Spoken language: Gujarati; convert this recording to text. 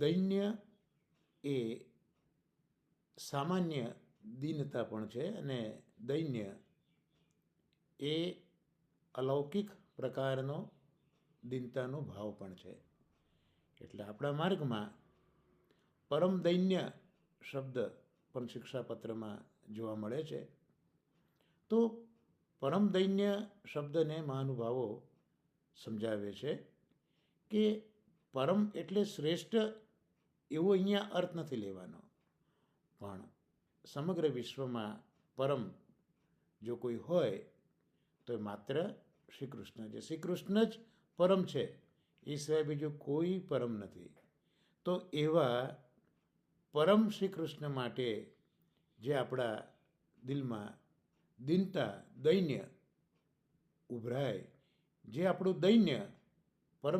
દૈન્ય એ સામાન્ય દીનતા પણ છે અને દૈન્ય એ અલૌકિક પ્રકારનો દીનતાનો ભાવ પણ છે. એટલે આપણા માર્ગમાં પરમ દૈન્ય શબ્દ પણ શિક્ષાપત્રમાં જોવા મળે છે. તો પરમ દૈન્ય શબ્દને મહાનુભાવો સમજાવે છે કે પરમ એટલે શ્રેષ્ઠ એવો અહીંયા અર્થ નથી લેવાનો, પણ સમગ્ર વિશ્વમાં પરમ જો કોઈ હોય તો એ માત્ર શ્રી કૃષ્ણ છે. શ્રી કૃષ્ણ જ પરમ છે, એ સિવાય બીજું કોઈ પરમ નથી. તો એવા પરમ શ્રી કૃષ્ણ માટે જે આપણા દિલમાં દીનતા, દૈન્ય ઉભરાય, જે આપણું દૈન્ય પરમ